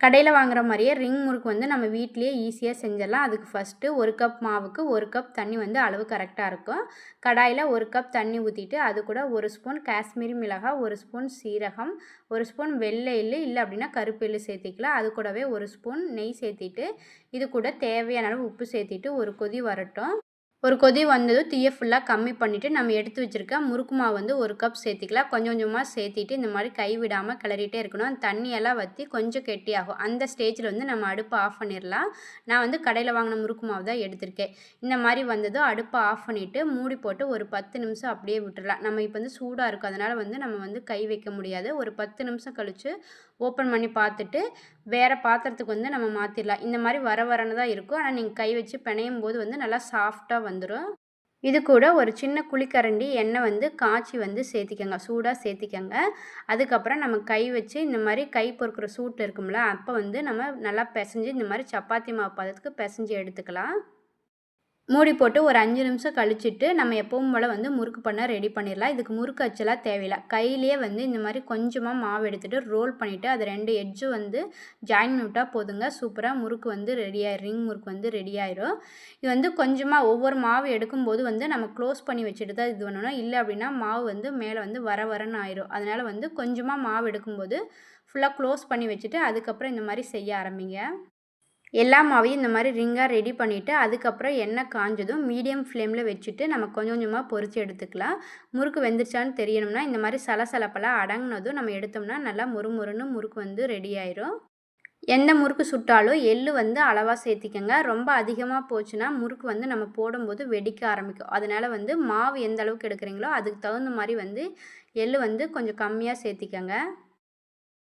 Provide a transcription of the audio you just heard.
கடையில் வாங்குற மாதிரியே ரிங் முறுக்கு வந்து நம்ம வீட்டிலேயே ஈஸியாக செஞ்சிடலாம். அதுக்கு ஃபஸ்ட்டு 1 கப் மாவுக்கு 1 கப் தண்ணி வந்து அளவு கரெக்டாக இருக்கும். கடாயில் 1 கப் தண்ணி ஊற்றிட்டு அது கூட 1 ஸ்பூன் காஷ்மீரி மிளகாய், 1 ஸ்பூன் சீரகம், 1 ஸ்பூன் வெள்ளை எள்ளு இல்லை அப்படின்னா கருப்பு எள்ளு சேர்த்திக்கலாம். அது கூடவே 1 ஸ்பூன் நெய் சேர்த்திட்டு இது கூட தேவையான அளவு உப்பு சேர்த்திட்டு ஒரு கொதி வரட்டும். ஒரு கொதி வந்ததும் தீயை ஃபுல்லாக கம்மி பண்ணிவிட்டு நம்ம எடுத்து வச்சுருக்க முறுக்கு மாவு வந்து 1 கப் சேர்த்திக்கலாம். கொஞ்சம் கொஞ்சமாக சேர்த்திட்டு இந்த மாதிரி கை விடாமல் கிளறிட்டே இருக்கணும். அந்த தண்ணியெல்லாம் வற்றி கொஞ்சம் கெட்டியாகும். அந்த ஸ்டேஜில் வந்து நம்ம அடுப்பை ஆஃப் பண்ணிடலாம். நான் வந்து கடையில் வாங்கின முறுக்கு மாவு தான் எடுத்திருக்கேன். இந்த மாதிரி வந்ததும் அடுப்பை ஆஃப் பண்ணிவிட்டு மூடி போட்டு ஒரு 10 நிமிஷம் அப்படியே விட்டுடலாம். நம்ம இப்போ வந்து சூடாக இருக்கும், அதனால் வந்து நம்ம வந்து கை வைக்க முடியாது. ஒரு 10 நிமிஷம் கழித்து ஓப்பன் பண்ணி பார்த்துட்டு வேறு பாத்திரத்துக்கு வந்து நம்ம மாற்றிடலாம். இந்த மாதிரி வரன்னு தான் இருக்கும். ஆனால் நீங்கள் கை வச்சு பிணையும் போது வந்து நல்லா சாஃப்டாக வந்துடும். இது கூட ஒரு சின்ன குழிக்கரண்டி எண்ணெய் வந்து காய்ச்சி வந்து சேர்த்திக்கங்க, சூடாக சேர்த்திக்கங்க. அதுக்கப்புறம் நம்ம கை வச்சு இந்த மாதிரி கை பொறுக்கிற சூட்டில் இருக்கும்ல, அப்போ வந்து நம்ம நல்லா பிசைஞ்சு இந்த மாதிரி சப்பாத்தி மாவு பதத்துக்கு பிசைஞ்சு எடுத்துக்கலாம். மூடி போட்டு ஒரு 5 நிமிஷம் கழிச்சிட்டு நம்ம எப்பவும் போல் வந்து முறுக்கு பண்ண ரெடி பண்ணிடலாம். இதுக்கு முறுக்கு அச்செல்லாம் தேவையில்லை. கையிலேயே வந்து இந்த மாதிரி கொஞ்சமாக மாவு எடுத்துகிட்டு ரோல் பண்ணிவிட்டு அது 2 எட்ஜும் வந்து ஜாயின் விட்டால் போதுங்க. சூப்பராக முறுக்கு வந்து ரிங் முறுக்கு வந்து ரெடி ஆயிரும். இது வந்து கொஞ்சமாக ஒவ்வொரு மாவு எடுக்கும்போது வந்து நம்ம க்ளோஸ் பண்ணி வச்சுட்டு தான் இது பண்ணணும். இல்லை அப்படின்னா மாவு வந்து மேலே வந்து வரன்னு ஆயிரும். அதனால் வந்து கொஞ்சமாக மாவு எடுக்கும்போது ஃபுல்லாக க்ளோஸ் பண்ணி வச்சுட்டு அதுக்கப்புறம் இந்த மாதிரி செய்ய ஆரம்பிங்க. எல்லா மாவையும் இந்த மாதிரி ரிங்காக ரெடி பண்ணிவிட்டு அதுக்கப்புறம் எண்ணெய் காஞ்சதும் மீடியம் ஃப்ளேமில் வச்சுட்டு நம்ம கொஞ்சம் கொஞ்சமாக பொரித்து எடுத்துக்கலாம். முறுக்கு வெந்துருச்சான்னு தெரியணும்னா இந்த மாதிரி சலசலப்பெல்லாம் அடங்கினதும் நம்ம எடுத்தோம்னா நல்லா மொறுன்னு முறுக்கு வந்து ரெடி ஆயிரும். எந்த முறுக்கு சுட்டாலும் எள்ளு வந்து அளவாக சேர்த்திக்கங்க. ரொம்ப அதிகமாக போச்சுன்னா முறுக்கு வந்து நம்ம போடும்போது வெடிக்க ஆரம்பிக்கும். அதனால் வந்து மாவு எந்த அளவுக்கு எடுக்கிறீங்களோ அதுக்கு தகுந்த மாதிரி வந்து எள்ளு வந்து கொஞ்சம் கம்மியாக சேர்த்திக்கங்க.